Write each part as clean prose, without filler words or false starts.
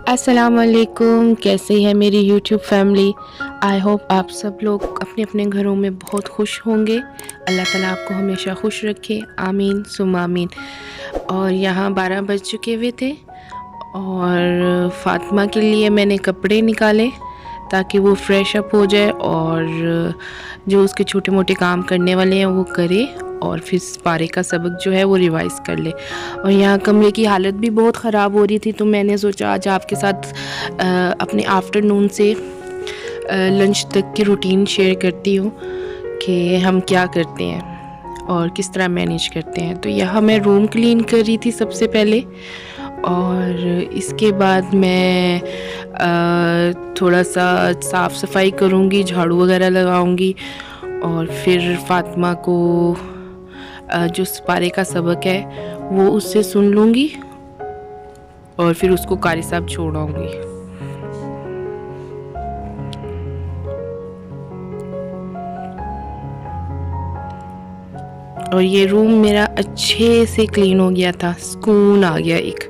अस्सलामुअलैकुम, कैसे है मेरी यूट्यूब फैमिली। आई होप आप सब लोग अपने अपने घरों में बहुत खुश होंगे। अल्लाह ताला आपको हमेशा खुश रखे, आमीन सुम आमीन। और यहाँ 12 बज चुके हुए थे और फ़ातिमा के लिए मैंने कपड़े निकाले ताकि वो फ्रेश अप हो जाए और जो उसके छोटे मोटे काम करने वाले हैं वो करे और फिर पारे का सबक जो है वो रिवाइज़ कर ले। और यहाँ कमरे की हालत भी बहुत ख़राब हो रही थी, तो मैंने सोचा आज आपके साथ अपने आफ्टरनून से लंच तक की रूटीन शेयर करती हूँ कि हम क्या करते हैं और किस तरह मैनेज करते हैं। तो यहाँ मैं रूम क्लीन कर रही थी सबसे पहले और इसके बाद मैं थोड़ा सा साफ़ सफाई करूँगी, झाड़ू वगैरह लगाऊँगी और फिर फ़ातिमा को जो पारे का सबक है वो उससे सुन लूँगी और फिर उसको कारी साहब छोड़ाऊँगी। और ये रूम मेरा अच्छे से क्लीन हो गया था, सुकून आ गया एक।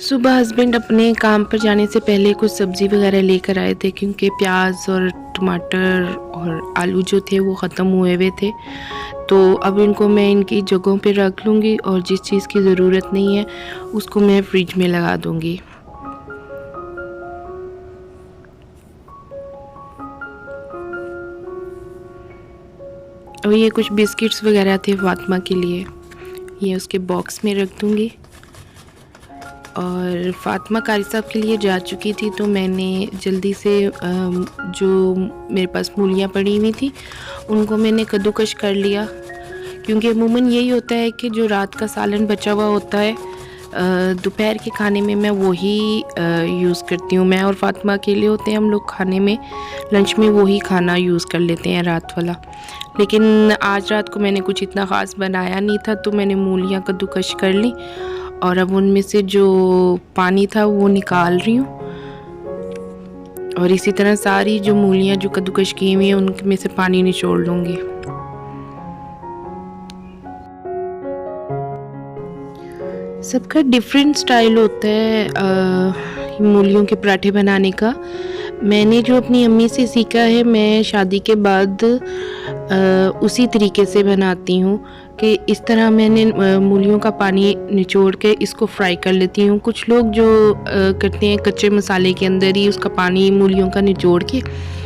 सुबह हस्बैंड अपने काम पर जाने से पहले कुछ सब्ज़ी वगैरह लेकर आए थे क्योंकि प्याज और टमाटर और आलू जो थे वो ख़त्म हुए हुए थे। तो अब इनको मैं इनकी जगहों पे रख लूँगी और जिस चीज़ की ज़रूरत नहीं है उसको मैं फ्रिज में लगा दूँगी। और ये कुछ बिस्किट्स वगैरह थे फ़ातिमा के लिए, ये उसके बॉक्स में रख दूँगी। और फ़ातिमा कारी साहब के लिए जा चुकी थी तो मैंने जल्दी से जो मेरे पास मूलियाँ पड़ी हुई थी उनको मैंने कद्दूकश कर लिया, क्योंकि अमूमन यही होता है कि जो रात का सालन बचा हुआ होता है दोपहर के खाने में मैं वही यूज़ करती हूँ। मैं और फ़ातिमा अकेले होते हैं, हम लोग खाने में लंच में वही खाना यूज़ कर लेते हैं रात वाला। लेकिन आज रात को मैंने कुछ इतना ख़ास बनाया नहीं था तो मैंने मूलियाँ कद्दूकश कर ली और अब उनमें से जो पानी था वो निकाल रही हूँ। और इसी तरह सारी जो मूलियाँ जो कद्दूकश की हुई हैं उनमें से पानी निचोड़ लूँगी। सबका डिफरेंट स्टाइल होता है मूलियों के पराठे बनाने का। मैंने जो अपनी अम्मी से सीखा है मैं शादी के बाद उसी तरीके से बनाती हूँ कि इस तरह मैंने मूलियों का पानी निचोड़ के इसको फ्राई कर लेती हूँ। कुछ लोग जो करते हैं कच्चे मसाले के अंदर ही उसका पानी मूलियों का निचोड़ के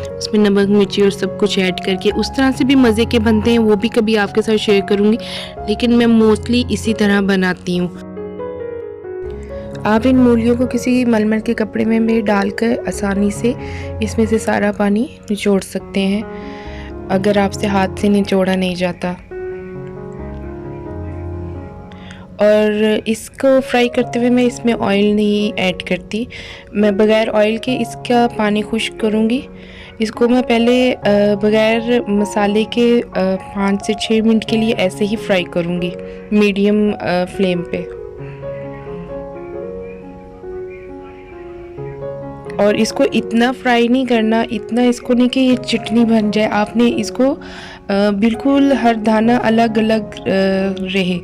उसमें नमक मिर्ची और सब कुछ ऐड करके उस तरह से भी मज़े के बनते हैं, वो भी कभी आपके साथ शेयर करूँगी। लेकिन मैं मोस्टली इसी तरह बनाती हूँ। आप इन मूलियों को किसी मलमल के कपड़े में भी डालकर आसानी से इसमें से सारा पानी निचोड़ सकते हैं अगर आपसे हाथ से निचोड़ा नहीं जाता। और इसको फ्राई करते हुए मैं इसमें ऑयल नहीं ऐड करती, मैं बग़ैर ऑयल के इसका पानी खुश्क करूँगी। इसको मैं पहले बग़ैर मसाले के 5 से 6 मिनट के लिए ऐसे ही फ्राई करूँगी मीडियम फ्लेम पे। और इसको इतना फ्राई नहीं करना, इतना इसको नहीं कि ये चटनी बन जाए, आपने इसको बिल्कुल हर दाना अलग अलग रहे।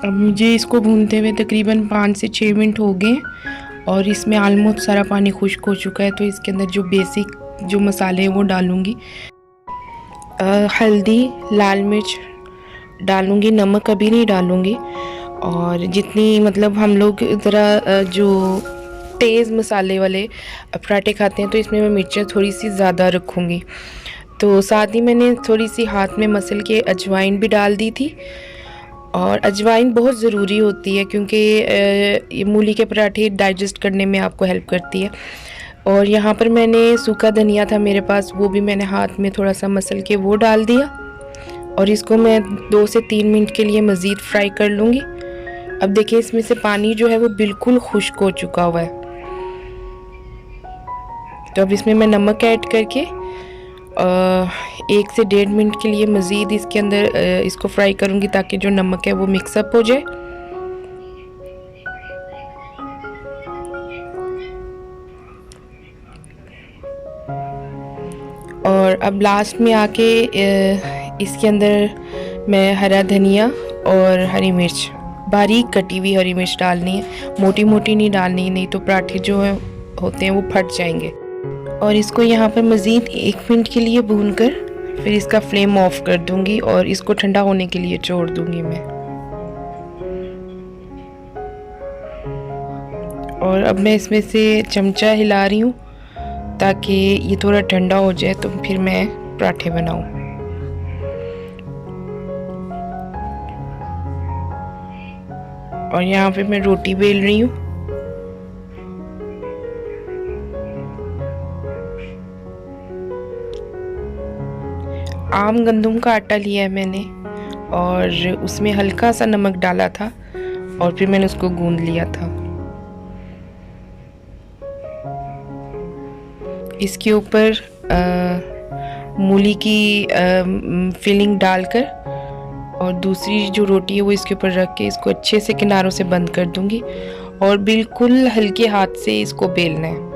अब मुझे इसको भूनते हुए तकरीबन 5 से 6 मिनट हो गए और इसमें आलमोस्ट सारा पानी खुश्क हो चुका है। तो इसके अंदर जो बेसिक जो मसाले हैं वो डालूँगी। हल्दी, लाल मिर्च डालूँगी, नमक अभी नहीं डालूँगी। और जितनी मतलब हम लोग ज़रा जो तेज़ मसाले वाले पराठे खाते हैं तो इसमें मैं मिर्चें थोड़ी सी ज़्यादा रखूँगी। तो साथ ही मैंने थोड़ी सी हाथ में मसल के अजवाइन भी डाल दी थी। और अजवाइन बहुत ज़रूरी होती है क्योंकि ये मूली के पराठे डाइजेस्ट करने में आपको हेल्प करती है। और यहाँ पर मैंने सूखा धनिया था मेरे पास, वो भी मैंने हाथ में थोड़ा सा मसल के वो डाल दिया और इसको मैं 2 से 3 मिनट के लिए मज़ीद फ्राई कर लूँगी। अब देखिए इसमें से पानी जो है वो बिल्कुल खुश्क हो चुका हुआ है। तो अब इसमें मैं नमक ऐड करके 1 से 1.5 मिनट के लिए मज़ीद इसके अंदर इसको फ्राई करूँगी ताकि जो नमक है वो मिक्सअप हो जाए। और अब लास्ट में आके इसके अंदर मैं हरा धनिया और हरी मिर्च, बारीक कटी हुई हरी मिर्च डालनी है, मोटी मोटी नहीं डालनी, नहीं तो पराठे जो है होते हैं वो फट जाएंगे। और इसको यहाँ पर मज़ीद 1 मिनट के लिए भूनकर फिर इसका फ्लेम ऑफ कर दूँगी और इसको ठंडा होने के लिए छोड़ दूँगी मैं। और अब मैं इसमें से चमचा हिला रही हूँ ताकि ये थोड़ा ठंडा हो जाए तो फिर मैं पराठे बनाऊँ। और यहाँ पे मैं रोटी बेल रही हूँ। आम गंदम का आटा लिया है मैंने और उसमें हल्का सा नमक डाला था और फिर मैंने उसको गूंद लिया था। इसके ऊपर मूली की फिलिंग डालकर और दूसरी जो रोटी है वो इसके ऊपर रख के इसको अच्छे से किनारों से बंद कर दूंगी और बिल्कुल हल्के हाथ से इसको बेलना है।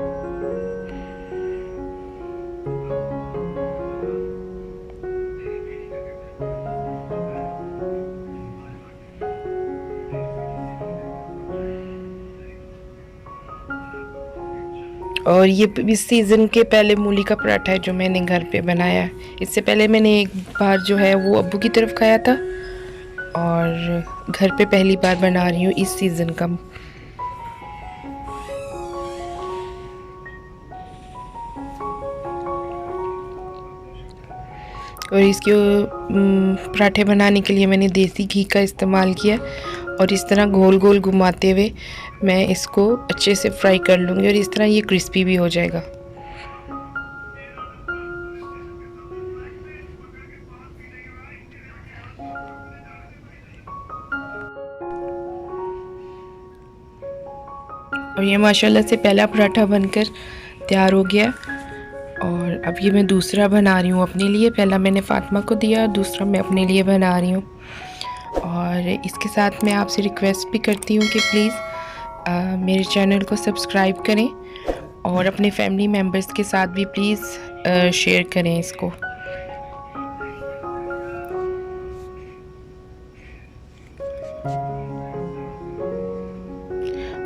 और ये इस सीज़न के पहले मूली का पराठा है जो मैंने घर पे बनाया है। इससे पहले मैंने एक बार जो है वो अब्बू की तरफ खाया था और घर पे पहली बार बना रही हूँ इस सीज़न का। और इसके पराठे बनाने के लिए मैंने देसी घी का इस्तेमाल किया और इस तरह गोल गोल घुमाते हुए मैं इसको अच्छे से फ्राई कर लूँगी और इस तरह ये क्रिस्पी भी हो जाएगा। और ये माशाल्लाह से पहला पराठा बनकर तैयार हो गया और अब ये मैं दूसरा बना रही हूँ अपने लिए। पहला मैंने फ़ातिमा को दिया, दूसरा मैं अपने लिए बना रही हूँ। और इसके साथ मैं आपसे रिक्वेस्ट भी करती हूँ कि प्लीज़ मेरे चैनल को सब्सक्राइब करें और अपने फैमिली मेम्बर्स के साथ भी प्लीज़ शेयर करें इसको।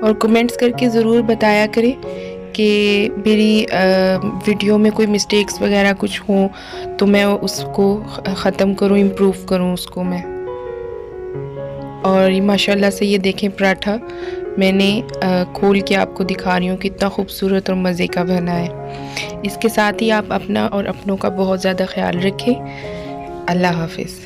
और कमेंट्स करके ज़रूर बताया करें कि मेरी वीडियो में कोई मिस्टेक्स वगैरह कुछ हों तो मैं उसको ख़त्म करूँ, इम्प्रूव करूँ उसको मैं। और माशाल्लाह से ये देखें पराठा मैंने खोल के आपको दिखा रही हूँ कितना खूबसूरत और मज़े का बना है। इसके साथ ही आप अपना और अपनों का बहुत ज़्यादा ख्याल रखें। अल्लाह हाफ़िज़।